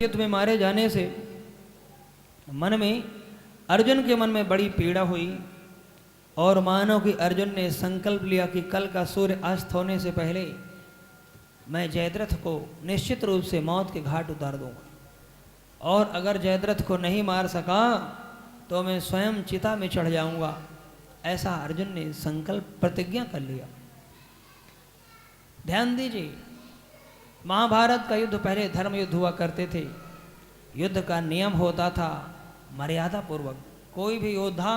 युद्ध में मारे जाने से मन में अर्जुन के मन में बड़ी पीड़ा हुई और मानो कि अर्जुन ने संकल्प लिया कि कल का सूर्य अस्त होने से पहले मैं जयद्रथ को निश्चित रूप से मौत के घाट उतार दूंगा और अगर जयद्रथ को नहीं मार सका तो मैं स्वयं चिता में चढ़ जाऊंगा। ऐसा अर्जुन ने संकल्प प्रतिज्ञा कर लिया। ध्यान दीजिए, महाभारत का युद्ध पहले धर्म युद्ध हुआ करते थे। युद्ध का नियम होता था मर्यादा पूर्वक, कोई भी योद्धा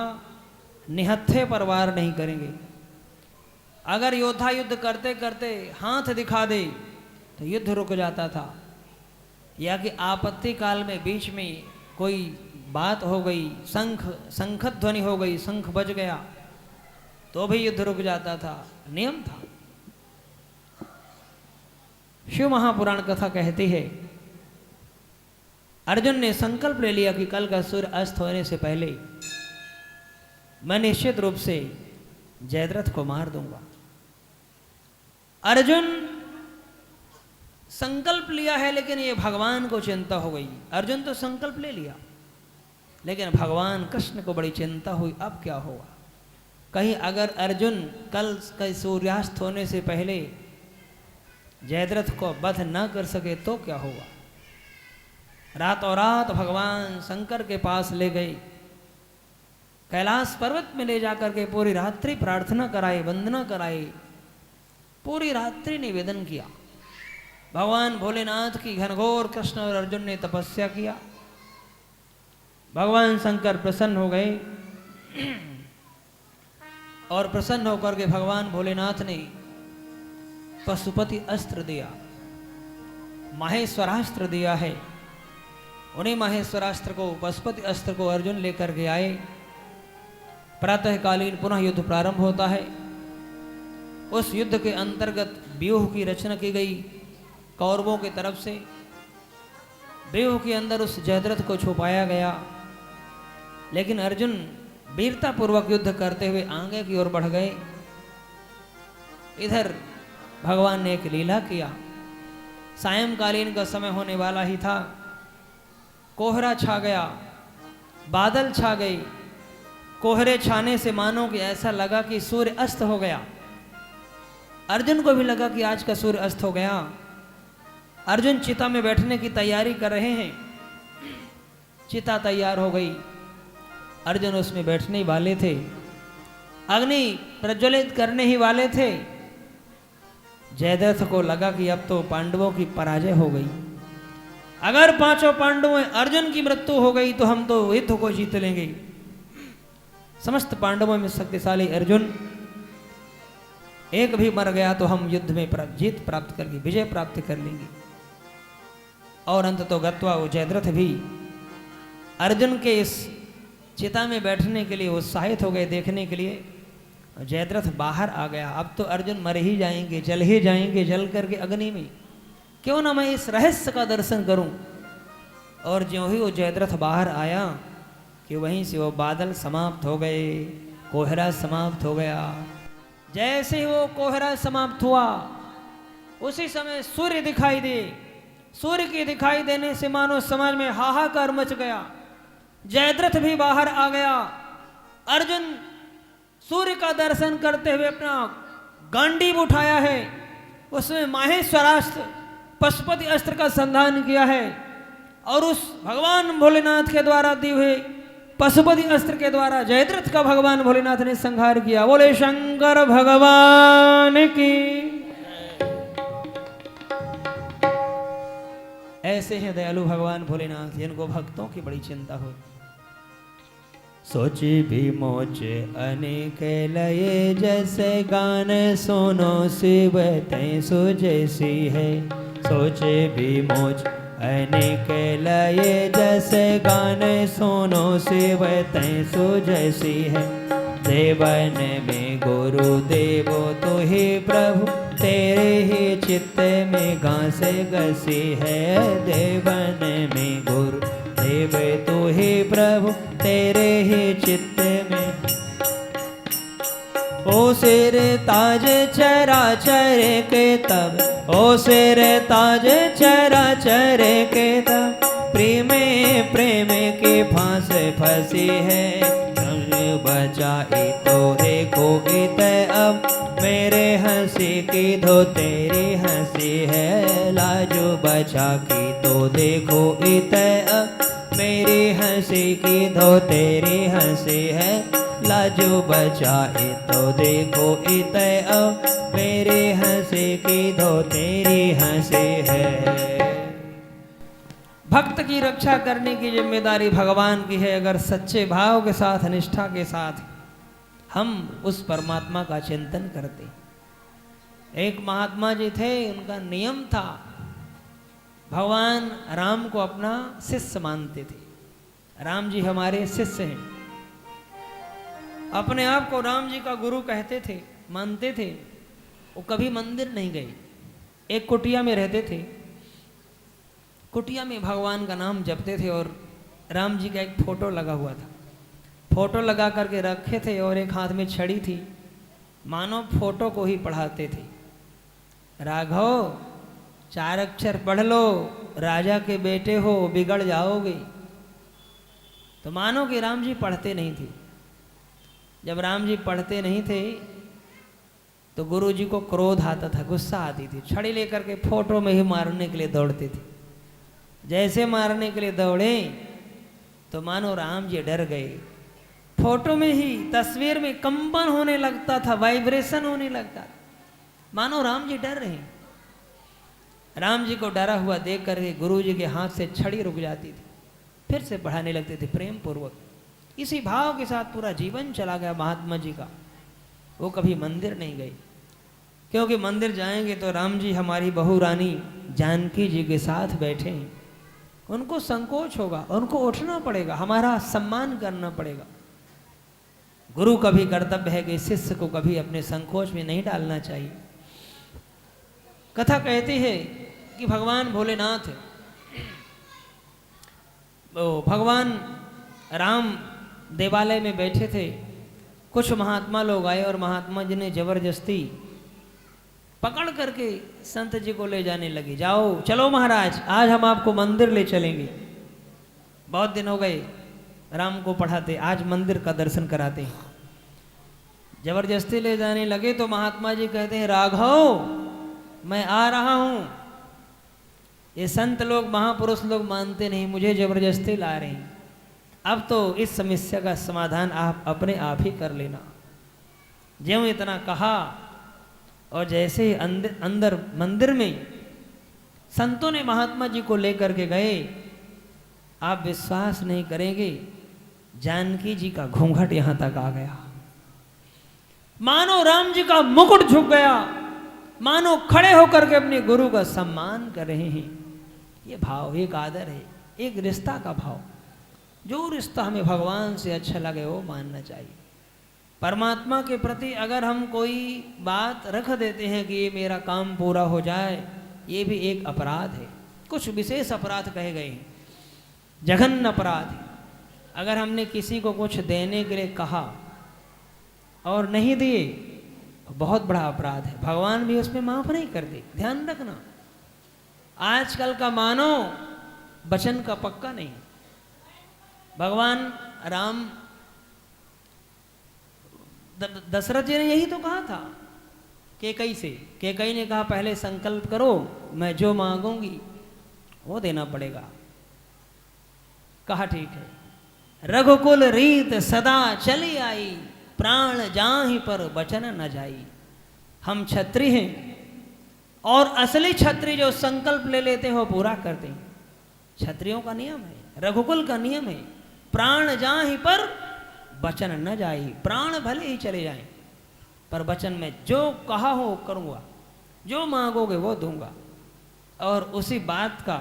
निहत्थे पर वार नहीं करेंगे। अगर योद्धा युद्ध करते करते हाथ दिखा दे तो युद्ध रुक जाता था, या कि आपत्ति काल में बीच में कोई बात हो गई, शंख ध्वनि हो गई, शंख बज गया तो भी युद्ध रुक जाता था, नियम था। शिव महापुराण कथा कहती है अर्जुन ने संकल्प ले लिया कि कल का सूर्य अस्त होने से पहले मैं निश्चित रूप से जयद्रथ को मार दूंगा। अर्जुन संकल्प लिया है, लेकिन ये भगवान को चिंता हो गई। अर्जुन तो संकल्प ले लिया, लेकिन भगवान कृष्ण को बड़ी चिंता हुई, अब क्या होगा। कहीं अगर अर्जुन कल का सूर्यास्त होने से पहले जयद्रथ को वध न कर सके तो क्या होगा। रातों रात भगवान शंकर के पास ले गए, कैलाश पर्वत में ले जाकर के पूरी रात्रि प्रार्थना कराए, वंदना कराए, पूरी रात्रि निवेदन किया। भगवान भोलेनाथ की घनघोर कृष्ण और अर्जुन ने तपस्या किया। भगवान शंकर प्रसन्न हो गए और प्रसन्न होकर के भगवान भोलेनाथ ने पशुपति अस्त्र दिया, माहेश्वरास्त्र दिया है। उन्हीं माहेश्वरास्त्र को, पशुपति अस्त्र को अर्जुन लेकर के आए। प्रातःकालीन पुनः युद्ध प्रारंभ होता है। उस युद्ध के अंतर्गत व्यूह की रचना की गई कौरवों की तरफ से। व्यूह के अंदर उस जयद्रथ को छुपाया गया, लेकिन अर्जुन वीरता पूर्वक युद्ध करते हुए आगे की ओर बढ़ गए। इधर भगवान ने एक लीला किया। सायंकालीन का समय होने वाला ही था, कोहरा छा गया, बादल छा गए। कोहरे छाने से मानो कि ऐसा लगा कि सूर्य अस्त हो गया। अर्जुन को भी लगा कि आज का सूर्य अस्त हो गया। अर्जुन चिता में बैठने की तैयारी कर रहे हैं। चिता तैयार हो गई, अर्जुन उसमें बैठने ही वाले थे, अग्नि प्रज्वलित करने ही वाले थे। जयद्रथ को लगा कि अब तो पांडवों की पराजय हो गई। अगर पांचों पांडवों में अर्जुन की मृत्यु हो गई तो हम तो युद्ध को जीत लेंगे। समस्त पांडवों में शक्तिशाली अर्जुन, एक भी मर गया तो हम युद्ध में जीत प्राप्त करके विजय प्राप्त कर लेंगे। और अंत तो गत्वा वो जयद्रथ भी अर्जुन के इस चिता में बैठने के लिए उत्साहित हो गए, देखने के लिए। जयद्रथ बाहर आ गया। अब तो अर्जुन मर ही जाएंगे, जल ही जाएंगे, जल करके अग्नि में, क्यों ना मैं इस रहस्य का दर्शन करूं। और ज्यों ही वो जयद्रथ बाहर आया कि वहीं से वो बादल समाप्त हो गए, कोहरा समाप्त हो गया। जैसे ही वो कोहरा समाप्त हुआ उसी समय सूर्य दिखाई दे। सूर्य के दिखाई देने से मानो समाज में हाहाकार मच गया। जयद्रथ भी बाहर आ गया। अर्जुन सूर्य का दर्शन करते हुए अपना गांडीव उठाया है, उसमें माहेश्वरास्त्र पशुपति अस्त्र का संधान किया है और उस भगवान भोलेनाथ के द्वारा दिए हुए पशुपति अस्त्र के द्वारा जयद्रथ का भगवान भोलेनाथ ने संहार किया। बोले शंकर भगवान की। ऐसे हैं दयालु भगवान भोलेनाथ, जिनको भक्तों की बड़ी चिंता हो। सोची भी मोच अनेक लये, जैसे गान सुनो शिव तै सो जैसी है। सोचे भी मोच अनेक लये, जैसे गान सुनो शिव तै सो जैसी है। देवन में गुरु देवो तो ही प्रभु, तेरे ही चित्त में घास गसी है। देवन में गुरु देव तो ही प्रभु, तेरे ही चित्त में। ओ सिर ताज चराचर के तब ओ सिर ताज चराचर के तब प्रेमे प्रेम के फांस फंसी है। बचाई तो देखो इत अब मेरे हंसी की धो तेरी हंसी है। लाजो बचा की तो देखो इत अब मेरी हंसी की धो तेरी हंसी है। लाजो बचाए तो देखो इत अब मेरी हंसी की धो तेरी हंसी है। भक्त की रक्षा करने की जिम्मेदारी भगवान की है। अगर सच्चे भाव के साथ निष्ठा के साथ हम उस परमात्मा का चिंतन करते। एक महात्मा जी थे, उनका नियम था, भगवान राम को अपना शिष्य मानते थे। राम जी हमारे शिष्य हैं, अपने आप को राम जी का गुरु कहते थे, मानते थे। वो कभी मंदिर नहीं गए, एक कुटिया में रहते थे। कुटिया में भगवान का नाम जपते थे और राम जी का एक फोटो लगा हुआ था। फोटो लगा करके रखे थे और एक हाथ में छड़ी थी, मानो फोटो को ही पढ़ाते थे। राघव 4 अक्षर पढ़ लो, राजा के बेटे हो, बिगड़ जाओगे। तो मानो कि राम जी पढ़ते नहीं थे। जब राम जी पढ़ते नहीं थे तो गुरु जी को क्रोध आता था, गुस्सा आती थी। छड़ी लेकर के फोटो में ही मारने के लिए दौड़ते थे। जैसे मारने के लिए दौड़े तो मानो राम जी डर गए। फोटो में ही, तस्वीर में कंपन होने लगता था, वाइब्रेशन होने लगता, मानो राम जी डर रहे। राम जी को डरा हुआ देख करके गुरु जी के हाथ से छड़ी रुक जाती थी, फिर से पढ़ाने लगते थे प्रेम पूर्वक। इसी भाव के साथ पूरा जीवन चला गया महात्मा जी का। वो कभी मंदिर नहीं गए, क्योंकि मंदिर जाएंगे तो राम जी हमारी बहू रानी जानकी जी के साथ बैठे हैं, उनको संकोच होगा, उनको उठना पड़ेगा, हमारा सम्मान करना पड़ेगा। गुरु का भी कर्तव्य है कि शिष्य को कभी अपने संकोच में नहीं डालना चाहिए। कथा कहती है कि भगवान भोलेनाथ, भगवान राम देवालय में बैठे थे। कुछ महात्मा लोग आए और महात्मा जी ने जबरदस्ती पकड़ करके संत जी को ले जाने लगे। जाओ, चलो महाराज, आज हम आपको मंदिर ले चलेंगे। बहुत दिन हो गए राम को पढ़ाते, आज मंदिर का दर्शन कराते हैं। जबरदस्ती ले जाने लगे तो महात्मा जी कहते हैं, राघव मैं आ रहा हूं। ये संत लोग, महापुरुष लोग मानते नहीं, मुझे जबरदस्ती ला रहे हैं। अब तो इस समस्या का समाधान आप अपने आप ही कर लेना। ज्यों इतना कहा और जैसे ही अंदर मंदिर में संतों ने महात्मा जी को लेकर के गए, आप विश्वास नहीं करेंगे, जानकी जी का घूंघट यहां तक आ गया। मानो राम जी का मुकुट झुक गया, मानो खड़े होकर के अपने गुरु का सम्मान कर रहे हैं। ये भाव एक आदर है, एक रिश्ता का भाव। जो रिश्ता हमें भगवान से अच्छा लगे वो मानना चाहिए। परमात्मा के प्रति अगर हम कोई बात रख देते हैं कि ये मेरा काम पूरा हो जाए, ये भी एक अपराध है। कुछ विशेष अपराध कहे गए हैं, जघन्य अपराध। अगर हमने किसी को कुछ देने के लिए कहा और नहीं दिए, बहुत बड़ा अपराध है। भगवान भी उसमें माफ नहीं कर दे, ध्यान रखना। आजकल का मानो वचन का पक्का नहीं। भगवान राम, दशरथ जी ने यही तो कहा था केकई से। केकई ने कहा पहले संकल्प करो, मैं जो मांगूंगी वो देना पड़ेगा। कहा ठीक है। रघुकुल रीत सदा चली आई, प्राण जाहि पर बचन न जाई। हम क्षत्रिय हैं और असली क्षत्रिय जो संकल्प ले लेते हैं वो पूरा करते हैं। क्षत्रियों का नियम है, रघुकुल का नियम है, प्राण जाहि पर वचन न जाई। प्राण भले ही चले जाएं पर वचन में जो कहा हो करूँगा, जो मांगोगे वो दूंगा। और उसी बात का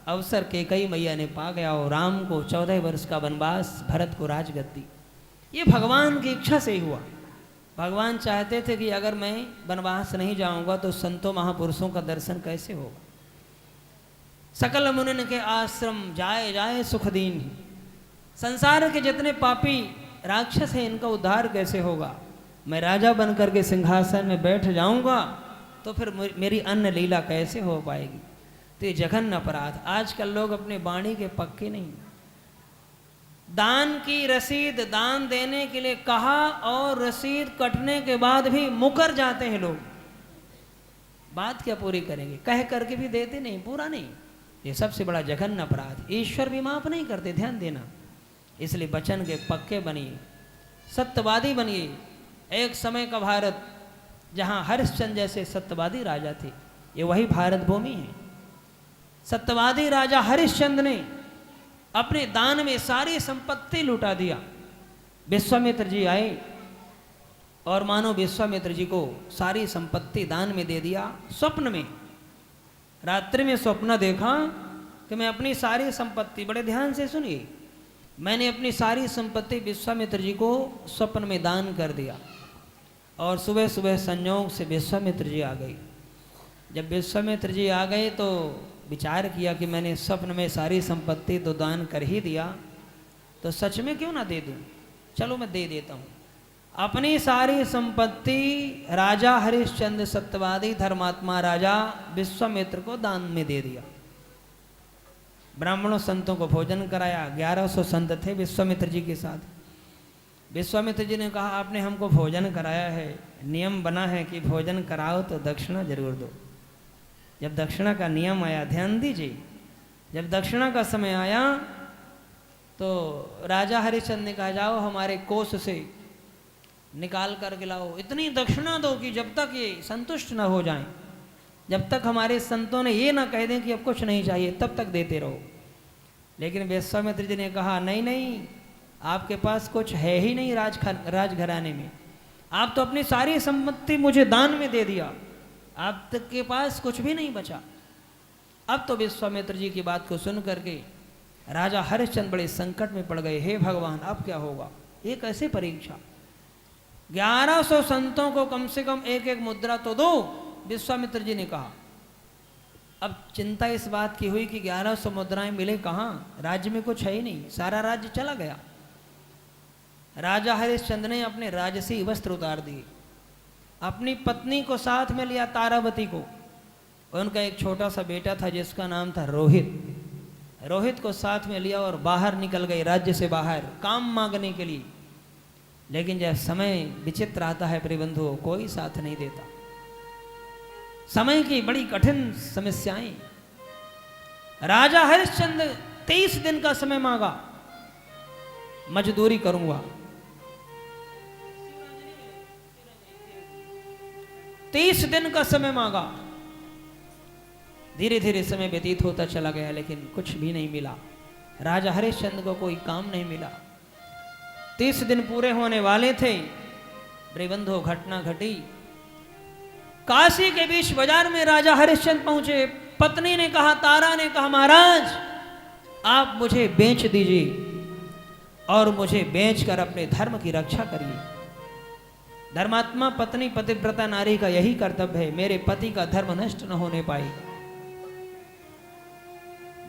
अवसर केकई मैया ने पा गया और राम को 14 वर्ष का वनवास, भरत को राजगद्दी। ये भगवान की इच्छा से ही हुआ। भगवान चाहते थे कि अगर मैं वनवास नहीं जाऊंगा तो संतों महापुरुषों का दर्शन कैसे होगा। सकल मुनिन के आश्रम जाए जाए सुख दीन। संसार के जितने पापी राक्षस हैं इनका उद्धार कैसे होगा। मैं राजा बनकर के सिंहासन में बैठ जाऊंगा तो फिर मेरी अन्न लीला कैसे हो पाएगी। तो ये जघन्य अपराध। आजकल लोग अपने वाणी के पक्के नहीं। दान की रसीद दान देने के लिए कहा और रसीद कटने के बाद भी मुकर जाते हैं लोग। बात क्या पूरी करेंगे, कह करके भी देते नहीं, पूरा नहीं। ये सबसे बड़ा जघन्य अपराध। ईश्वर भी माफ नहीं करते, ध्यान देना। इसलिए वचन के पक्के बनिए, सत्यवादी बनिए। एक समय का भारत जहाँ हरिश्चंद्र जैसे सत्यवादी राजा थे, ये वही भारत भूमि है। सत्यवादी राजा हरिश्चंद्र ने अपने दान में सारी संपत्ति लुटा दिया। विश्वामित्र जी आए और मानो विश्वामित्र जी को सारी संपत्ति दान में दे दिया। स्वप्न में, रात्रि में स्वप्न देखा कि मैं अपनी सारी संपत्ति, बड़े ध्यान से सुनिए, मैंने अपनी सारी संपत्ति विश्वामित्र जी को स्वप्न में दान कर दिया। और सुबह सुबह संयोग से विश्वामित्र जी आ गए। जब विश्वामित्र जी आ गए तो विचार किया कि मैंने स्वप्न में सारी संपत्ति तो दान कर ही दिया, तो सच में क्यों ना दे दूं, चलो मैं दे देता हूँ। अपनी सारी संपत्ति राजा हरिश्चंद्र सत्यवादी धर्मात्मा राजा विश्वामित्र को दान में दे दिया। ब्राह्मणों संतों को भोजन कराया। 1100 संत थे विश्वामित्र जी के साथ। विश्वामित्र जी ने कहा, आपने हमको भोजन कराया है, नियम बना है कि भोजन कराओ तो दक्षिणा जरूर दो। जब दक्षिणा का नियम आया, ध्यान दीजिए, जब दक्षिणा का समय आया तो राजा हरिश्चंद्र ने कहा, जाओ हमारे कोष से निकाल कर लाओ, इतनी दक्षिणा दो कि जब तक ये संतुष्ट न हो जाएं, जब तक हमारे संतों ने ये ना कह दें कि अब कुछ नहीं चाहिए, तब तक देते रहो। लेकिन विश्वामित्र जी ने कहा, नहीं नहीं, आपके पास कुछ है ही नहीं राजघराने में, आप तो अपनी सारी संपत्ति मुझे दान में दे दिया, आप तक के पास कुछ भी नहीं बचा। अब तो विश्वामित्र जी की बात को सुन करके राजा हरिश्चंद्र बड़े संकट में पड़ गए। हे भगवान, अब क्या होगा, ये कैसे परीक्षा। 1100 संतों को कम से कम एक एक मुद्रा तो दो, विश्वामित्र जी ने कहा। अब चिंता इस बात की हुई कि 1100 मुद्राएं मिले कहाँ, राज्य में कुछ है ही नहीं, सारा राज्य चला गया। राजा हरिश्चंद्र ने अपने राजसी वस्त्र उतार दिए, अपनी पत्नी को साथ में लिया, तारावती को। उनका एक छोटा सा बेटा था जिसका नाम था रोहित। रोहित को साथ में लिया और बाहर निकल गए, राज्य से बाहर काम मांगने के लिए। लेकिन जब समय विचित्र आता है प्रिबंधु, कोई साथ नहीं देता। समय की बड़ी कठिन समस्याएं। राजा हरिश्चंद्र 23 दिन का समय मांगा, मजदूरी करूंगा। 30 दिन का समय मांगा। धीरे धीरे समय व्यतीत होता चला गया, लेकिन कुछ भी नहीं मिला। राजा हरिश्चंद्र को कोई काम नहीं मिला। 30 दिन पूरे होने वाले थे, प्रिबंधु घटना घटी। काशी के बीच बाजार में राजा हरिश्चंद्र पहुंचे। पत्नी ने कहा, तारा ने कहा, महाराज आप मुझे बेच दीजिए और मुझे बेचकर अपने धर्म की रक्षा करिए। धर्मात्मा पत्नी, पतिव्रता नारी का यही कर्तव्य है, मेरे पति का धर्म नष्ट न होने पाए।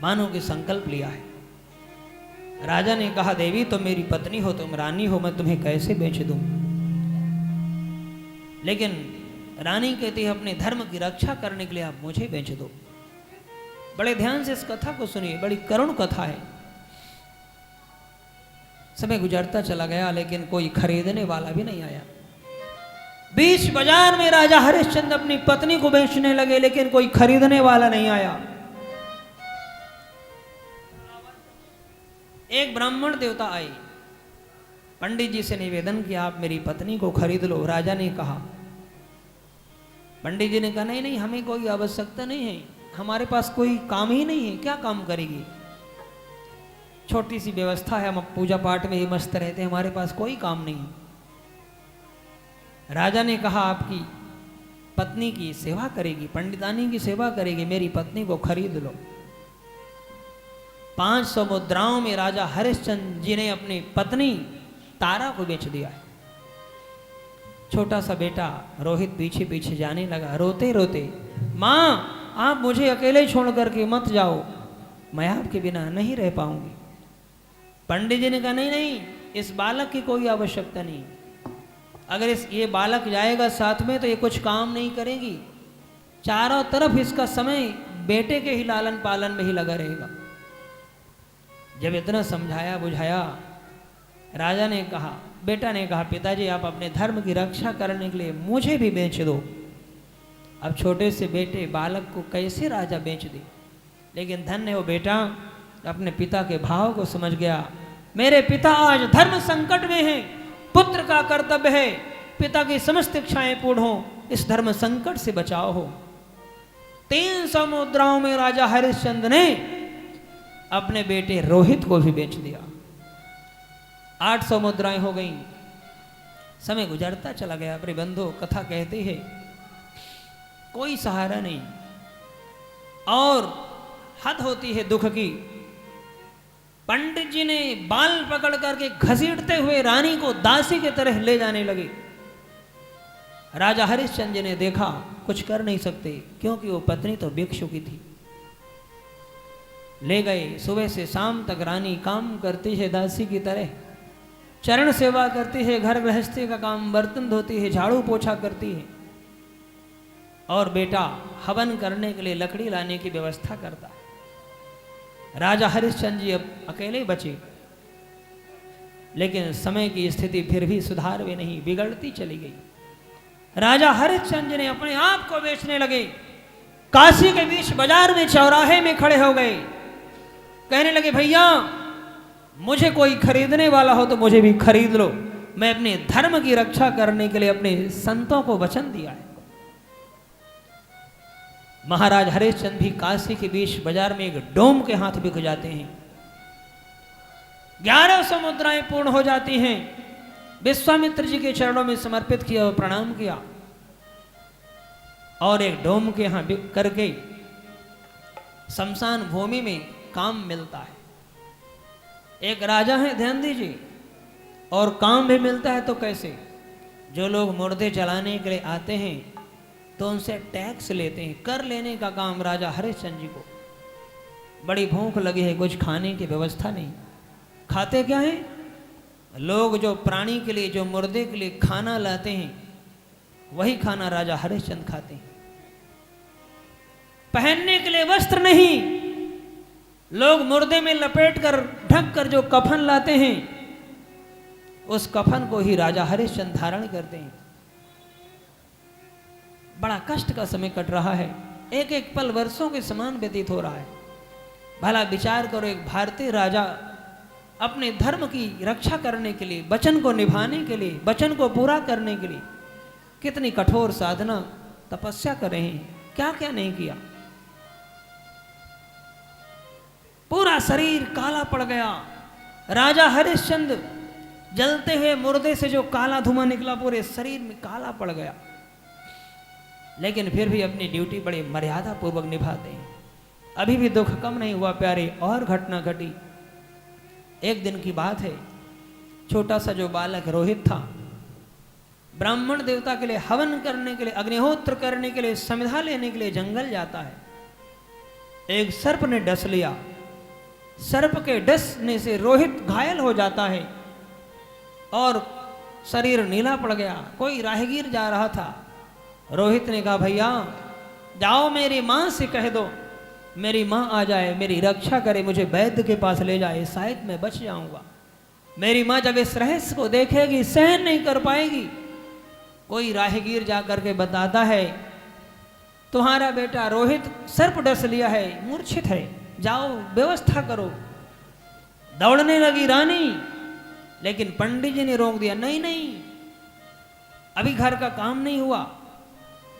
मानो कि संकल्प लिया है। राजा ने कहा, देवी तुम मेरी पत्नी हो, तुम रानी हो, मैं तुम्हें कैसे बेच दूं। लेकिन रानी कहती है, अपने धर्म की रक्षा करने के लिए आप मुझे बेच दो। बड़े ध्यान से इस कथा को सुनिए, बड़ी करुण कथा है। समय गुजरता चला गया, लेकिन कोई खरीदने वाला भी नहीं आया। बीच बाजार में राजा हरिश्चंद्र अपनी पत्नी को बेचने लगे, लेकिन कोई खरीदने वाला नहीं आया। एक ब्राह्मण देवता आए, पंडित जी से निवेदन किया, आप मेरी पत्नी को खरीद लो। राजा ने कहा, पंडित जी ने कहा, नहीं नहीं, हमें कोई आवश्यकता नहीं है, हमारे पास कोई काम ही नहीं है, क्या काम करेगी, छोटी सी व्यवस्था है, हम पूजा पाठ में ही मस्त रहते हैं, हमारे पास कोई काम नहीं है। राजा ने कहा, आपकी पत्नी की सेवा करेगी, पंडितानी की सेवा करेगी, मेरी पत्नी को खरीद लो। 500 मुद्राओं में राजा हरिश्चंद्र जी ने अपनी पत्नी तारा को बेच दिया है। छोटा सा बेटा रोहित पीछे पीछे जाने लगा, रोते रोते, माँ आप मुझे अकेले छोड़ करके मत जाओ, मैं आपके बिना नहीं रह पाऊंगी। पंडित जी ने कहा, नहीं नहीं, इस बालक की कोई आवश्यकता नहीं, अगर ये बालक जाएगा साथ में तो ये कुछ काम नहीं करेगी, चारों तरफ इसका समय बेटे के ही लालन पालन में ही लगा रहेगा। जब इतना समझाया बुझाया, राजा ने कहा, बेटा ने कहा, पिताजी आप अपने धर्म की रक्षा करने के लिए मुझे भी बेच दो। अब छोटे से बेटे बालक को कैसे राजा बेच दे, लेकिन धन्य वो बेटा अपने पिता के भाव को समझ गया। मेरे पिता आज धर्म संकट में हैं, पुत्र का कर्तव्य है पिता की समस्त इच्छाएं पूर्ण हो, इस धर्म संकट से बचाव हो। 300 मुद्राओं में राजा हरिश्चंद्र ने अपने बेटे रोहित को भी बेच दिया। 800 मुद्राएं हो गई। समय गुजरता चला गया। अपने बंधु कथा कहते हैं कोई सहारा नहीं और हद होती है दुख की। पंडित जी ने बाल पकड़ करके घसीटते हुए रानी को दासी की तरह ले जाने लगे। राजा हरिश्चंद्र जी ने देखा कुछ कर नहीं सकते, क्योंकि वो पत्नी तो भिक्षु की थी। ले गए। सुबह से शाम तक रानी काम करती है दासी की तरह, चरण सेवा करती है, घर गृहस्थी का काम, बर्तन धोती है, झाड़ू पोछा करती है, और बेटा हवन करने के लिए लकड़ी लाने की व्यवस्था करता है। राजा हरिश्चंद्र जी अब अकेले बचे, लेकिन समय की स्थिति फिर भी सुधार में नहीं, बिगड़ती चली गई। राजा हरिश्चंद्र जी ने अपने आप को बेचने लगे। काशी के बीच बाजार में चौराहे में खड़े हो गए, कहने लगे भैया मुझे कोई खरीदने वाला हो तो मुझे भी खरीद लो, मैं अपने धर्म की रक्षा करने के लिए अपने संतों को वचन दिया है। महाराज हरिश्चंद्र भी काशी के बीच बाजार में एक डोम के हाथ बिक जाते हैं। 1100 मुद्राएं पूर्ण हो जाती हैं। विश्वामित्र जी के चरणों में समर्पित किया और प्रणाम किया, और एक डोम के यहां बिक करके शमशान भूमि में काम मिलता है। एक राजा है, ध्यान दीजिए, और काम भी मिलता है तो कैसे? जो लोग मुर्दे जलाने के लिए आते हैं तो उनसे टैक्स लेते हैं। कर लेने का काम राजा हरिश्चंद्र जी को। बड़ी भूख लगी है, कुछ खाने की व्यवस्था नहीं, खाते क्या है? लोग जो प्राणी के लिए, जो मुर्दे के लिए खाना लाते हैं, वही खाना राजा हरिश्चंद्र खाते हैं। पहनने के लिए वस्त्र नहीं, लोग मुर्दे में लपेट कर ढक कर जो कफन लाते हैं, उस कफन को ही राजा हरिश्चंद्र धारण करते हैं। बड़ा कष्ट का समय कट रहा है, एक एक पल वर्षों के समान व्यतीत हो रहा है। भला विचार करो, एक भारतीय राजा अपने धर्म की रक्षा करने के लिए, वचन को निभाने के लिए, वचन को पूरा करने के लिए कितनी कठोर साधना तपस्या कर रहे हैं, क्या क्या नहीं किया। पूरा शरीर काला पड़ गया। राजा हरिश्चंद्र जलते हुए मुर्दे से जो काला धुआं निकला पूरे शरीर में काला पड़ गया, लेकिन फिर भी अपनी ड्यूटी बड़े मर्यादा पूर्वक निभाते हैं। अभी भी दुख कम नहीं हुआ प्यारे। और घटना घटी। एक दिन की बात है, छोटा सा जो बालक रोहित था, ब्राह्मण देवता के लिए हवन करने के लिए, अग्निहोत्र करने के लिए, संविधा लेने के लिए जंगल जाता है। एक सर्प ने डस लिया। सर्प के डसने से रोहित घायल हो जाता है और शरीर नीला पड़ गया। कोई राहगीर जा रहा था। रोहित ने कहा भैया जाओ मेरी माँ से कह दो, मेरी माँ आ जाए, मेरी रक्षा करे, मुझे वैद्य के पास ले जाए, शायद मैं बच जाऊंगा। मेरी माँ जब इस रहस्य को देखेगी सहन नहीं कर पाएगी। कोई राहगीर जा करके बताता है तुम्हारा बेटा रोहित सर्प डस लिया है, मूर्छित है, जाओ व्यवस्था करो। दौड़ने लगी रानी, लेकिन पंडित जी ने रोक दिया, नहीं नहीं अभी घर का काम नहीं हुआ।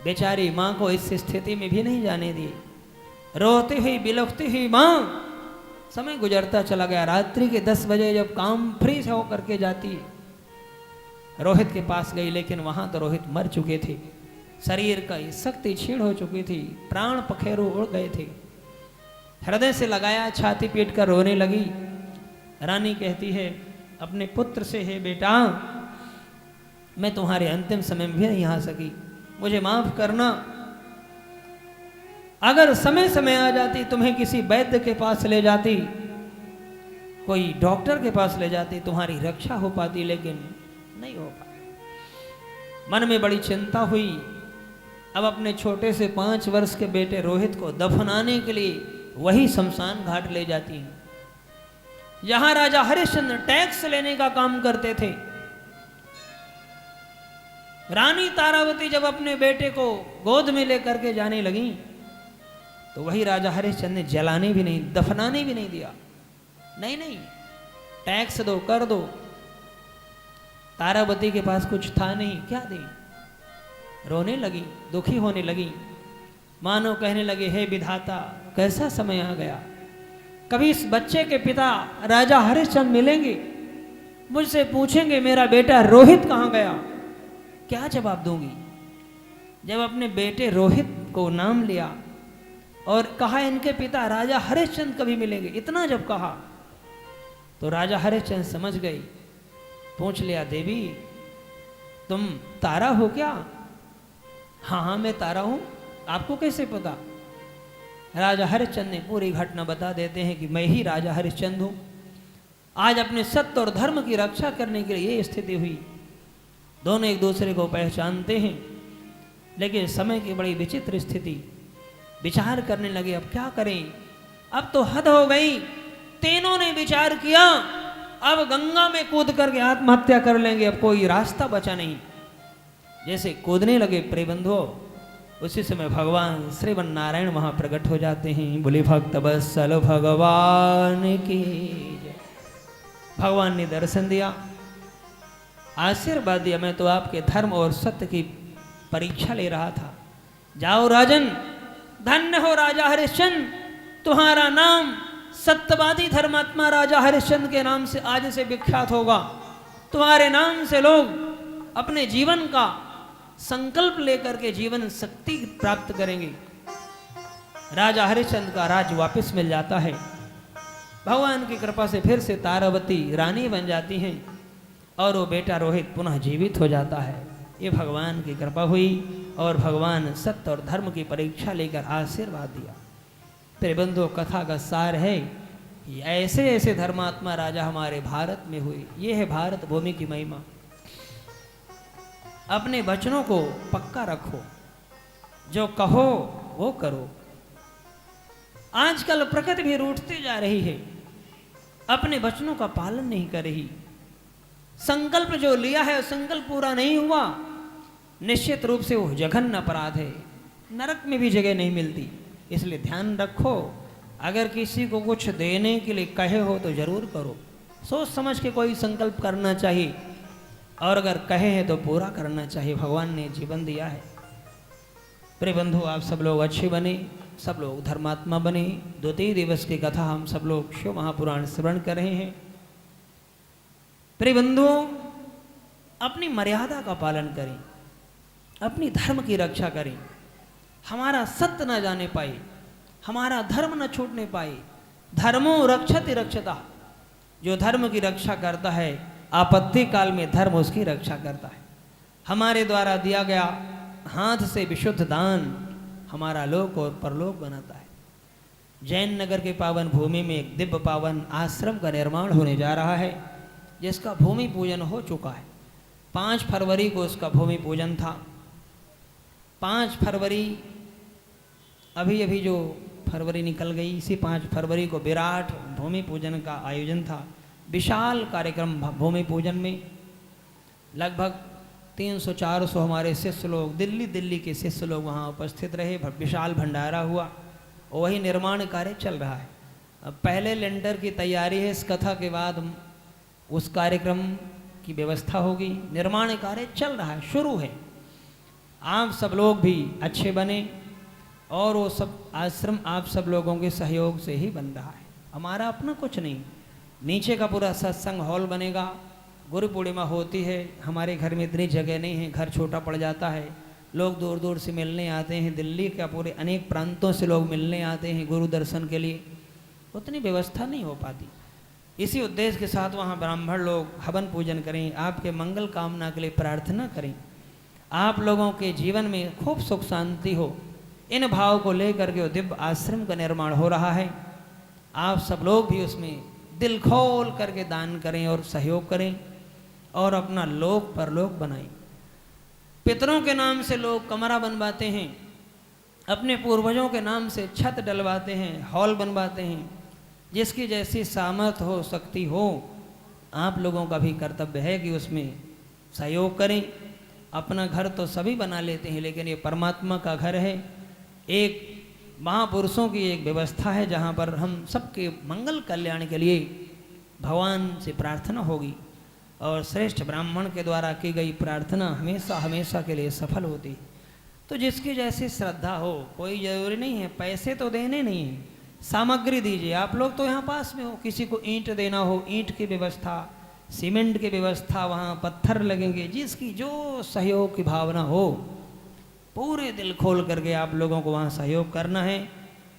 बेचारी माँ को इस स्थिति में भी नहीं जाने दी। रोती हुई बिलखती हुई माँ, समय गुजरता चला गया। रात्रि के 10 बजे जब काम फ्री से होकर के जाती, रोहित के पास गई, लेकिन वहां तो रोहित मर चुके थे। शरीर का शक्ति क्षीण हो चुकी थी, प्राण पखेरु उड़ गए थे। हृदय से लगाया, छाती पीट कर रोने लगी। रानी कहती है अपने पुत्र से, हे बेटा मैं तुम्हारे अंतिम समय में भी नहीं आ सकी, मुझे माफ करना। अगर समय समय आ जाती, तुम्हें किसी वैद्य के पास ले जाती, कोई डॉक्टर के पास ले जाती, तुम्हारी रक्षा हो पाती, लेकिन नहीं हो पाई। मन में बड़ी चिंता हुई। अब अपने छोटे से 5 वर्ष के बेटे रोहित को दफनाने के लिए वही शमशान घाट ले जाती हैं, जहां राजा हरिश्चंद्र टैक्स लेने का काम करते थे। रानी तारावती जब अपने बेटे को गोद में लेकर के जाने लगी तो वही राजा हरिश्चंद्र ने जलाने भी नहीं, दफनाने भी नहीं दिया। नहीं नहीं, टैक्स दो, कर दो। तारावती के पास कुछ था नहीं, क्या दे? रोने लगी, दुखी होने लगी, मानो कहने लगे, हे विधाता, कैसा समय आ गया। कभी इस बच्चे के पिता राजा हरिश्चंद्र मिलेंगे, मुझसे पूछेंगे मेरा बेटा रोहित कहाँ गया, क्या जवाब दूंगी? जब अपने बेटे रोहित को नाम लिया और कहा इनके पिता राजा हरिश्चंद्र कभी मिलेंगे, इतना जब कहा तो राजा हरिश्चंद्र समझ गई। पूछ लिया, देवी तुम तारा हो क्या? हाँ हाँ मैं तारा हूं, आपको कैसे पता? राजा हरिश्चंद्र ने पूरी घटना बता देते हैं कि मैं ही राजा हरिश्चंद्र हूं। आज अपने सत्य और धर्म की रक्षा करने के लिए ये स्थिति हुई। दोनों एक दूसरे को पहचानते हैं, लेकिन समय की बड़ी विचित्र स्थिति। विचार करने लगे, अब क्या करें, अब तो हद हो गई। तीनों ने विचार किया, अब गंगा में कूद करके आत्महत्या कर लेंगे, अब कोई रास्ता बचा नहीं। जैसे कूदने लगे प्रिय बंधुओं, उसी समय भगवान श्रीमन नारायण वहां प्रकट हो जाते हैं। बोले भक्त बत्सल भगवान की जय। भगवान ने दर्शन दिया, आशीर्वाद दिया, मैं तो आपके धर्म और सत्य की परीक्षा ले रहा था। जाओ राजन, धन्य हो राजा हरिश्चंद्र, तुम्हारा नाम सत्यवादी धर्मात्मा राजा हरिश्चंद्र के नाम से आज से विख्यात होगा। तुम्हारे नाम से लोग अपने जीवन का संकल्प लेकर के जीवन शक्ति प्राप्त करेंगे। राजा हरिश्चंद्र का राज वापस मिल जाता है। भगवान की कृपा से फिर से तारावती रानी बन जाती हैं और वो बेटा रोहित पुनः जीवित हो जाता है। ये भगवान की कृपा हुई और भगवान सत्य और धर्म की परीक्षा लेकर आशीर्वाद दिया। त्रिबंधु कथा का सार है, ऐसे ऐसे धर्मात्मा राजा हमारे भारत में हुए। ये है भारत भूमि की महिमा। अपने वचनों को पक्का रखो, जो कहो वो करो। आजकल प्रकृति भी रूठती जा रही है, अपने वचनों का पालन नहीं कर रही। संकल्प जो लिया है संकल्प पूरा नहीं हुआ, निश्चित रूप से वो जघन्य अपराध है, नरक में भी जगह नहीं मिलती। इसलिए ध्यान रखो, अगर किसी को कुछ देने के लिए कहे हो तो जरूर करो, सोच समझ के कोई संकल्प करना चाहिए, और अगर कहे हैं तो पूरा करना चाहिए। भगवान ने जीवन दिया है। प्रिय बंधु, आप सब लोग अच्छे बने, सब लोग धर्मात्मा बने। द्वितीय दिवस की कथा हम सब लोग शिव महापुराण श्रवण कर रहे हैं। प्रिय बंधुओं, अपनी मर्यादा का पालन करें, अपनी धर्म की रक्षा करें। हमारा सत्य न जाने पाए, हमारा धर्म न छूटने पाए। धर्मो रक्षति रक्षता, जो धर्म की रक्षा करता है आपत्ति काल में धर्म उसकी रक्षा करता है। हमारे द्वारा दिया गया हाथ से विशुद्ध दान हमारा लोक और परलोक बनाता है। जैन नगर के पावन भूमि में एक दिव्य पावन आश्रम का निर्माण होने जा रहा है, जिसका भूमि पूजन हो चुका है। 5 फरवरी को उसका भूमि पूजन था। 5 फरवरी अभी जो फरवरी निकल गई, इसी 5 फरवरी को विराट भूमि पूजन का आयोजन था। विशाल कार्यक्रम भूमि पूजन में लगभग 300-400 हमारे शिष्य लोग, दिल्ली के शिष्य लोग वहाँ उपस्थित रहे। विशाल भंडारा हुआ, वही निर्माण कार्य चल रहा है। अब पहले लेंटर की तैयारी है, इस कथा के बाद उस कार्यक्रम की व्यवस्था होगी। निर्माण कार्य चल रहा है, शुरू है। आप सब लोग भी अच्छे बने और वो सब आश्रम आप सब लोगों के सहयोग से ही बन रहा है। हमारा अपना कुछ नहीं, नीचे का पूरा सत्संग हॉल बनेगा। गुरु पूर्णिमा होती है, हमारे घर में इतनी जगह नहीं है, घर छोटा पड़ जाता है। लोग दूर दूर से मिलने आते हैं, दिल्ली का पूरे अनेक प्रांतों से लोग मिलने आते हैं गुरु दर्शन के लिए, उतनी व्यवस्था नहीं हो पाती। इसी उद्देश्य के साथ वहाँ ब्राह्मण लोग हवन पूजन करें, आपके मंगल कामना के लिए प्रार्थना करें, आप लोगों के जीवन में खूब सुख शांति हो। इन भाव को लेकर के दिव्य आश्रम का निर्माण हो रहा है। आप सब लोग भी उसमें दिल खोल करके दान करें और सहयोग करें और अपना लोक परलोक बनाएं। पितरों के नाम से लोग कमरा बनवाते हैं, अपने पूर्वजों के नाम से छत डलवाते हैं, हॉल बनवाते हैं। जिसकी जैसी सामर्थ्य हो, शक्ति हो, आप लोगों का भी कर्तव्य है कि उसमें सहयोग करें। अपना घर तो सभी बना लेते हैं, लेकिन ये परमात्मा का घर है। एक महापुरुषों की एक व्यवस्था है जहाँ पर हम सबके मंगल कल्याण के लिए भगवान से प्रार्थना होगी, और श्रेष्ठ ब्राह्मण के द्वारा की गई प्रार्थना हमेशा हमेशा के लिए सफल होती है। तो जिसकी जैसी श्रद्धा हो, कोई जरूरी नहीं है, पैसे तो देने नहीं है, सामग्री दीजिए। आप लोग तो यहाँ पास में हो, किसी को ईंट देना हो, ईंट की व्यवस्था, सीमेंट की व्यवस्था, वहाँ पत्थर लगेंगे, जिसकी जो सहयोग की भावना हो, पूरे दिल खोल करके आप लोगों को वहाँ सहयोग करना है।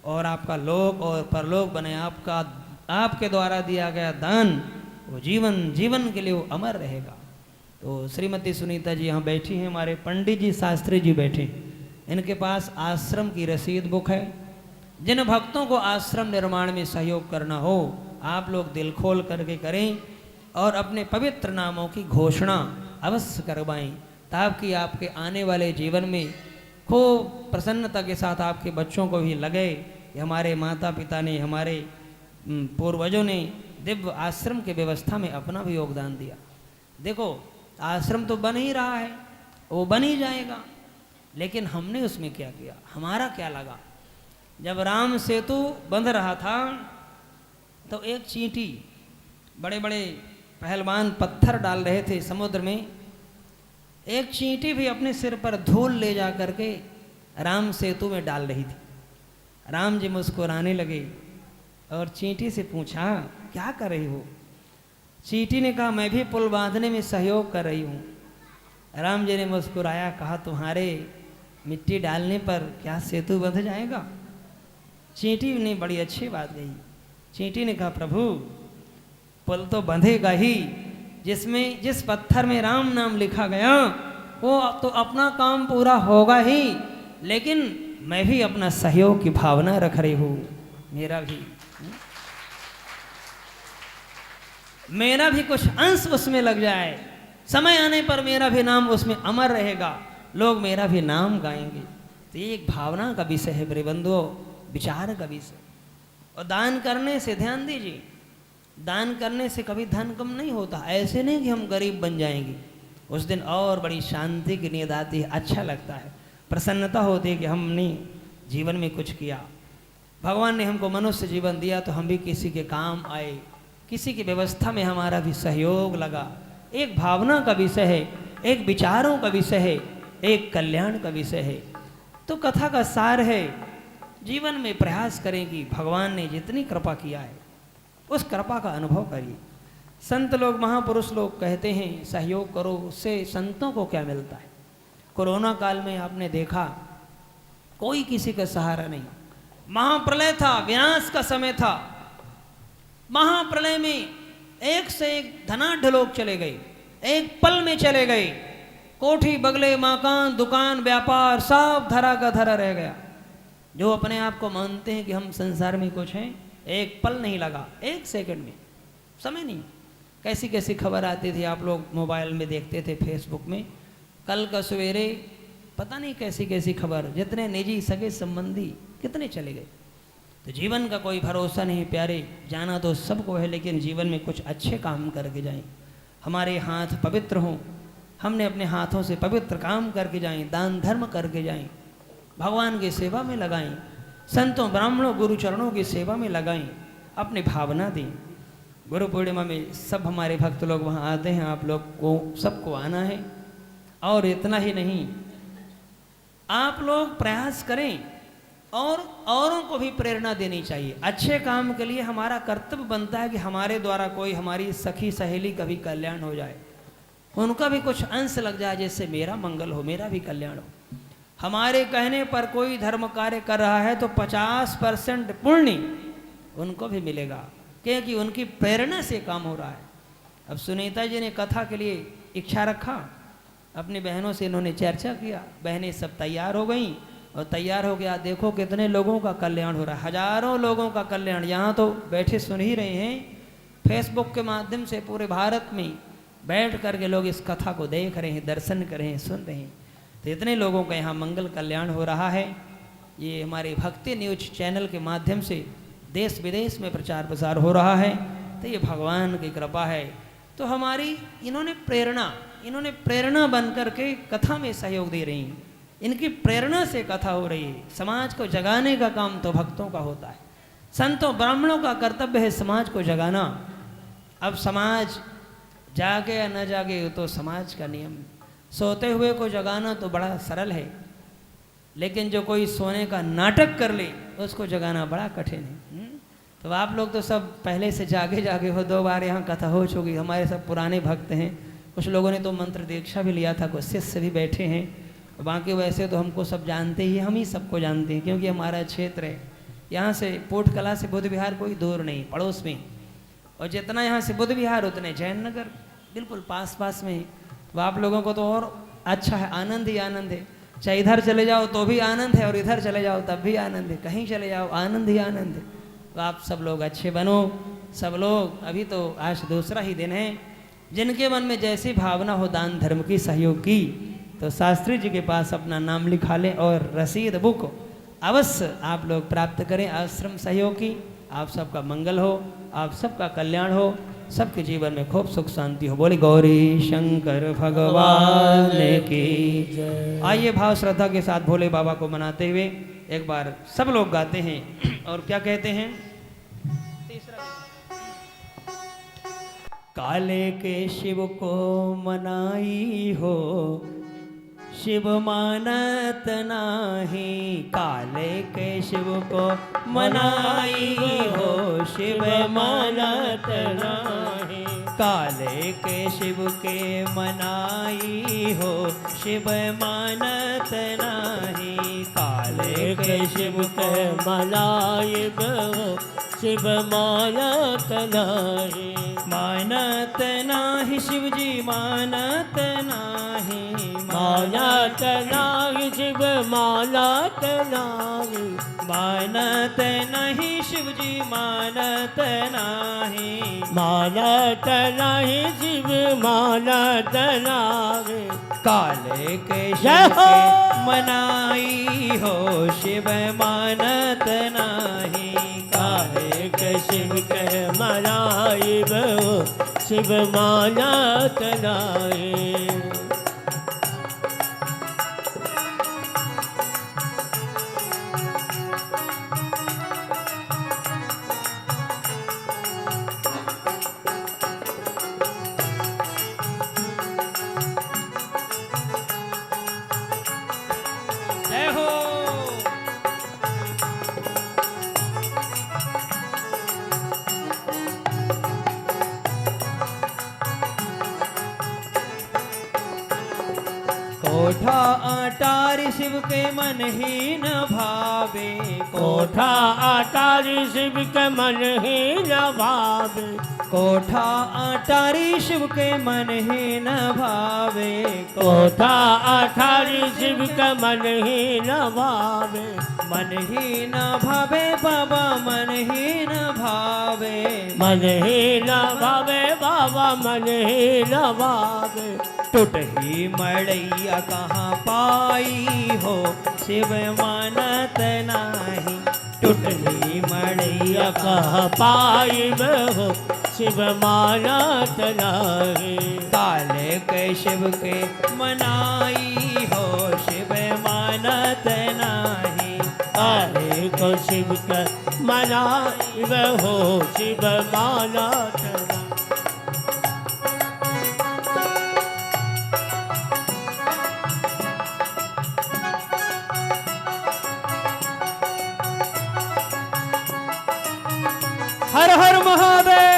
और आपका लोक और परलोक बने, आपका आपके द्वारा दिया गया दान वो जीवन जीवन के लिए वो अमर रहेगा। तो श्रीमती सुनीता जी यहाँ बैठी हैं, हमारे पंडित जी शास्त्री जी बैठे, इनके पास आश्रम की रसीद बुक है। जिन भक्तों को आश्रम निर्माण में सहयोग करना हो, आप लोग दिल खोल करके करें और अपने पवित्र नामों की घोषणा अवश्य करवाएं, ताकि आपके आने वाले जीवन में खूब प्रसन्नता के साथ आपके बच्चों को भी लगे कि हमारे माता पिता ने, हमारे पूर्वजों ने दिव्य आश्रम के व्यवस्था में अपना भी योगदान दिया। देखो, आश्रम तो बन ही रहा है, वो बन ही जाएगा, लेकिन हमने उसमें क्या किया, हमारा क्या लगा। जब राम सेतु बंध रहा था तो एक चींटी, बड़े बड़े पहलवान पत्थर डाल रहे थे समुद्र में, एक चींटी भी अपने सिर पर धूल ले जा करके राम सेतु में डाल रही थी। राम जी मुस्कुराने लगे और चींटी से पूछा, क्या कर रही हो? चींटी ने कहा, मैं भी पुल बांधने में सहयोग कर रही हूँ। राम जी ने मुस्कुराया, कहा, तुम्हारे मिट्टी डालने पर क्या सेतु बंध जाएगा? चींटी ने बड़ी अच्छी बात कही। चींटी ने कहा, प्रभु पुल तो बंधेगा ही, जिसमें जिस पत्थर में राम नाम लिखा गया वो तो अपना काम पूरा होगा ही, लेकिन मैं भी अपना सहयोग की भावना रख रही हूँ। मेरा भी कुछ अंश उसमें लग जाए, समय आने पर मेरा भी नाम उसमें अमर रहेगा, लोग मेरा भी नाम गाएंगे। तो ये एक भावना का विषय है मेरे बंधुओं, विचार का विषय। और दान करने से ध्यान दीजिए, दान करने से कभी धन कम नहीं होता। ऐसे नहीं कि हम गरीब बन जाएंगे, उस दिन और बड़ी शांति की नींद आती है, अच्छा लगता है, प्रसन्नता होती है कि हमने जीवन में कुछ किया। भगवान ने हमको मनुष्य जीवन दिया तो हम भी किसी के काम आए, किसी की व्यवस्था में हमारा भी सहयोग लगा। एक भावना का विषय है, एक विचारों का विषय है, एक कल्याण का विषय है। तो कथा का सार है, जीवन में प्रयास करें कि भगवान ने जितनी कृपा किया है उस कृपा का अनुभव करिए। संत लोग, महापुरुष लोग कहते हैं सहयोग करो, उससे संतों को क्या मिलता है। कोरोना काल में आपने देखा कोई किसी का सहारा नहीं, महाप्रलय था, विनाश का समय था। महाप्रलय में एक से एक धनाढ्य लोग चले गए, एक पल में चले गए। कोठी बगले, मकान, दुकान, व्यापार सब धरा का धरा रह गया। जो अपने आप को मानते हैं कि हम संसार में कुछ हैं, एक पल नहीं लगा, एक सेकंड में, समय नहीं। कैसी कैसी खबर आती थी, आप लोग मोबाइल में देखते थे, फेसबुक में। कल का सवेरे पता नहीं कैसी कैसी खबर, जितने निजी सगे संबंधी कितने चले गए। तो जीवन का कोई भरोसा नहीं प्यारे, जाना तो सबको है, लेकिन जीवन में कुछ अच्छे काम करके जाएं। हमारे हाथ पवित्र हों, हमने अपने हाथों से पवित्र काम करके जाएं, दान धर्म करके जाएं, भगवान की सेवा में लगाएं, संतों ब्राह्मणों गुरुचरणों की सेवा में लगाएं, अपनी भावना दें। गुरु पूर्णिमा में सब हमारे भक्त लोग वहाँ आते हैं, आप लोग को सबको आना है। और इतना ही नहीं, आप लोग प्रयास करें और औरों को भी प्रेरणा देनी चाहिए। अच्छे काम के लिए हमारा कर्तव्य बनता है कि हमारे द्वारा कोई, हमारी सखी सहेली का भी कल्याण हो जाए, उनका भी कुछ अंश लग जाए, जिससे मेरा मंगल हो, मेरा भी कल्याण हो। हमारे कहने पर कोई धर्म कार्य कर रहा है तो 50% पुण्य उनको भी मिलेगा, क्योंकि उनकी प्रेरणा से काम हो रहा है। अब सुनीता जी ने कथा के लिए इच्छा रखा, अपनी बहनों से इन्होंने चर्चा किया, बहनें सब तैयार हो गईं और तैयार हो गया। देखो कितने लोगों का कल्याण हो रहा है, हजारों लोगों का कल्याण। यहाँ तो बैठे सुन ही रहे हैं, फेसबुक के माध्यम से पूरे भारत में बैठ करके लोग इस कथा को देख रहे हैं, दर्शन कर रहे हैं, सुन रहे हैं। तो इतने लोगों का यहाँ मंगल कल्याण हो रहा है। ये हमारे भक्ति न्यूज चैनल के माध्यम से देश विदेश में प्रचार प्रसार हो रहा है। तो ये भगवान की कृपा है। तो हमारी इन्होंने प्रेरणा बन करके कथा में सहयोग दे रही हैं। इनकी प्रेरणा से कथा हो रही है। समाज को जगाने का काम तो भक्तों का होता है। संतों ब्राह्मणों का कर्तव्य है समाज को जगाना। अब समाज जागे या न जागे तो समाज का नियम। सोते हुए को जगाना तो बड़ा सरल है, लेकिन जो कोई सोने का नाटक कर ले उसको जगाना बड़ा कठिन है। तो आप लोग तो सब पहले से जागे हो। 2 बार यहाँ कथा हो चुकी। हमारे सब पुराने भक्त हैं। कुछ लोगों ने तो मंत्र दीक्षा भी लिया था, कुछ शिष्य भी बैठे हैं। बाकी वैसे तो हमको सब जानते ही, हम ही सबको जानते हैं, क्योंकि हमारा क्षेत्र है। यहाँ से पोर्ट कला से बुद्ध विहार कोई दूर नहीं, पड़ोस में। और जितना यहाँ से बुद्ध विहार उतने जैन नगर बिल्कुल पास में। तो आप लोगों को तो और अच्छा है, आनंद ही आनंद है। चाहे इधर चले जाओ तो भी आनंद है और इधर चले जाओ तब भी आनंद है। कहीं चले जाओ आनंद ही आनंद है। तो आप सब लोग अच्छे बनो। सब लोग अभी तो आज दूसरा ही दिन है। जिनके मन में जैसी भावना हो दान धर्म की, सहयोग की, तो शास्त्री जी के पास अपना नाम लिखा लें और रसीद बुक अवश्य आप लोग प्राप्त करें आश्रम सहयोग की। आप सबका मंगल हो, आप सबका कल्याण हो, सबके जीवन में खूब सुख शांति हो। बोले गौरी शंकर भगवान की। आइए भाव श्रद्धा के साथ भोले बाबा को मनाते हुए एक बार सब लोग गाते हैं। और क्या कहते हैं? काले के शिव को मनाई हो, शिव मानत नाही। काले के शिव को मनाई हो, शिव मानत नाही। काले के शिव के मनाई हो, शिव मानत नाही। काले के शिव के मनाई हो, शिव मानत नाही। मानत नाही शिव जी मानत नाही। मानत नाही शिव मानत नाही। मानत नहीं शिव जी मानत नाही। मानत नहीं शिव मानत नाही। काले के शिव के मनाई हो, शिव मानत नाही। काले के शिव के मनाई हो, शिव मानत नाही। कोठा अटारी शिव के मन ही न भावे। कोठा अटारी शिव के मन ही न भावे। कोठा अटारी शिव के मन ही न भावे। कोठा अटारी शिव के मन ही न भावे। मन ही न भावे बाबा मन ही न भावे। मन ही न भावे बाबा मन ही न भावे। टूट ही मड़ैया कहाँ पाई हो, शिव मानत नाही। टूट ही मड़ैया कहाँ पाई हो, शिव मानत नाही। काले के शिव के मनाई हो, शिव मानत नाही। काले को शिव के मनाई हो, शिव मानत नाही। हर हर महादेव।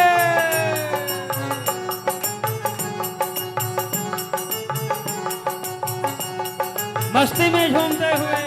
मस्ती में झूमते हुए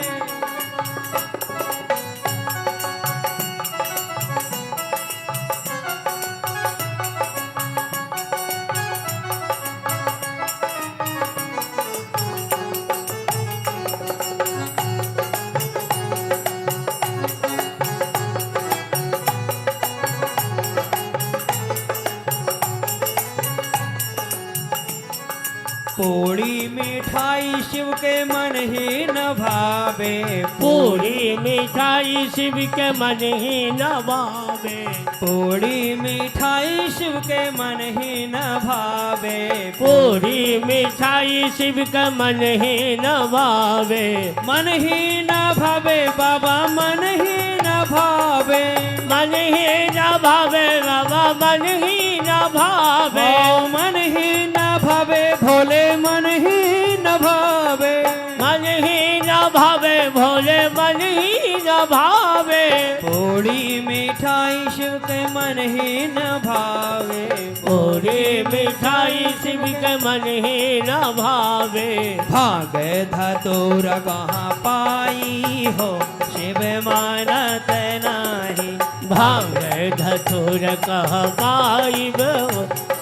पूरी मिठाई शिव के मन ही न भावे, पूरी मिठाई शिव के मन ही न भावे, पूरी मिठाई शिव के मन ही न भावे, पूरी मिठाई शिव के मन ही न भावे, मन ही न भावे बाबा मन ही न भावे, मन ही न भावे बाबा मन ही न भावे, ओ मन ही न भावे भोले मन ही न भावे, मन ही न भावे भोले मन ही न भावे, पूरी मिठाई शिव के मन ही न भावे, पूरी मिठाई शिव के मन ही न भावे, भाग धतूर कहाँ पाई हो शिव मानत नाही, भांग धतूर कह पाइब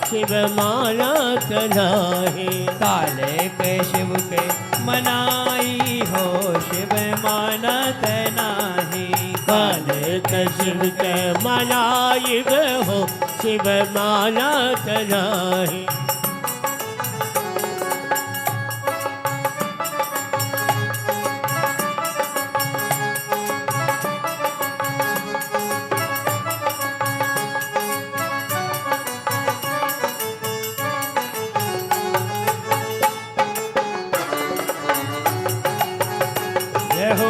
शिव मानत नाही, काले के शिव के मनाई हो शिव मानत नाही, काले के शिव के मनाइब हो शिव मानत नाही, जय हो।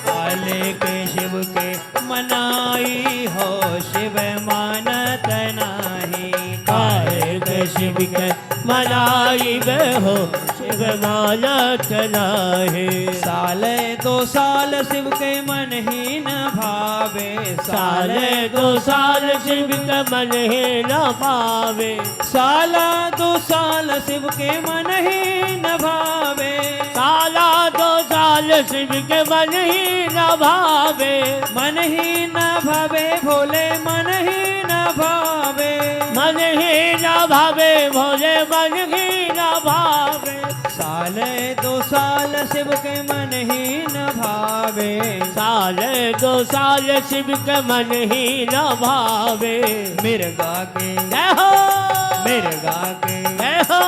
काले के शिव के मनाई हो शिव मानत नाही, काले के शिव के मनाइब हो शिव मानत नाही, साल दो साल शिव के मन ही न भावे, साले 2 साल शिव के मन ही न भावे, साला 2 साल शिव के मन ही न भावे, साला 2 साल शिव के मन ही न भावे, मन ही न भावे भोले मन ही न भावे, मन ही न भावे भोले मन ही न भावे, साल 2 साल शिव के मन ही न भावे, साले 2 साल शिव के मन ही न भावे, मिर्गा के जय हो मिर्गा के जय हो,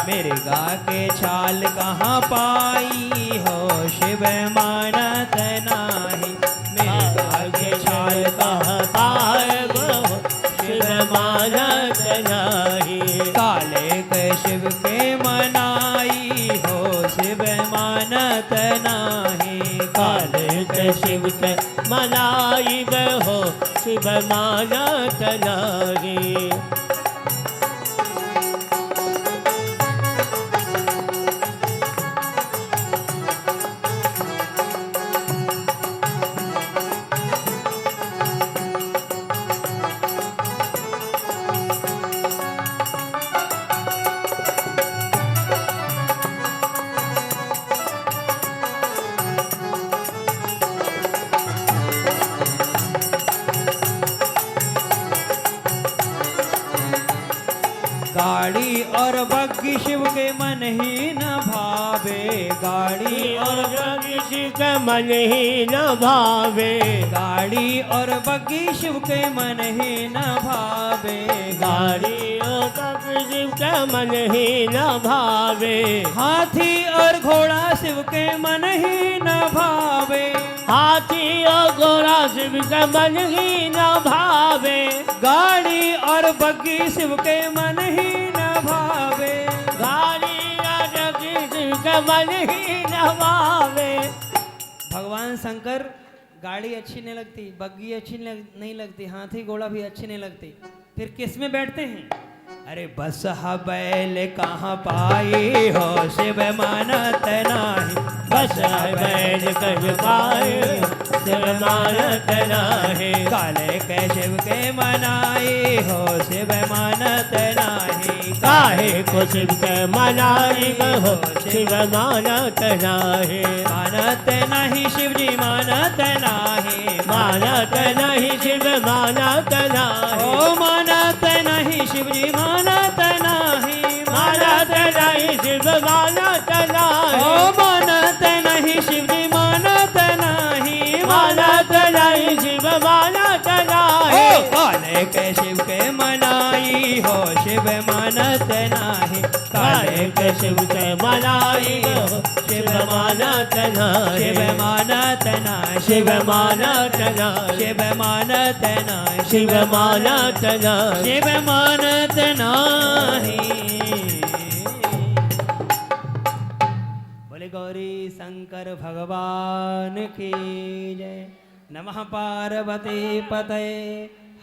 मिर्गा के छाल कहाँ पाई हो शिव मानत नाही, मिर्गा के छाल कहाँ पाइब हो शिव मानत नाही, काले के शिव के मनाई हो शिव मानत नाही, काले के शिव के मनाइब हो शिव मानत नाही, गाड़ी और बग्गी शिव के मन ही न भावे, गाड़ी और और शिव के मन ही न भावे, गाड़ी और बग्गी शिव के मन ही न भावे, गाड़ी और शिव के मन ही न भावे, हाथी और घोड़ा शिव के मन ही न भावे, हाथी और घोड़ा शिव के मन ही न भावे, गाड़ी और बग्गी शिव के मन ही न भावे, गाड़ी और शिव के मन ही न भावे, भगवान शंकर गाड़ी अच्छी नहीं लगती, बग्गी अच्छी नहीं लगती, हाथी घोड़ा भी अच्छे नहीं लगते, फिर किस में बैठते हैं? अरे बस बैल कहाँ पाई हो शिव मानत नाही, बस बैल कह पाए शिव मानत नाही, काले के शिव के मनाई हो शिव मानत नाही, काहे को शिव के मनाई हो शिव मानत नाही, मानत नहीं शिव जी मानत नाही, मानत नहीं शिव मानत नाही, ओ मानत नहीं शिव जी मानत नाही, मानत नहीं शिव मानत नाही, ओ मानत नहीं शिव जी मानत नाही, मानत नहीं शिव मानत ओ नाही, काले के शिव के मनाई मानत नाही काहे के शिव के मनाई हो शिव मानत नाही शिव मानत नाही शिव मानत नाही शिव मानत नाही शिव मानत नाही शिव मानत नाही बोले गौरी शंकर भगवान की जय नमः पार्वती पतये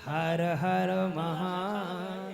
हर हर महादेव।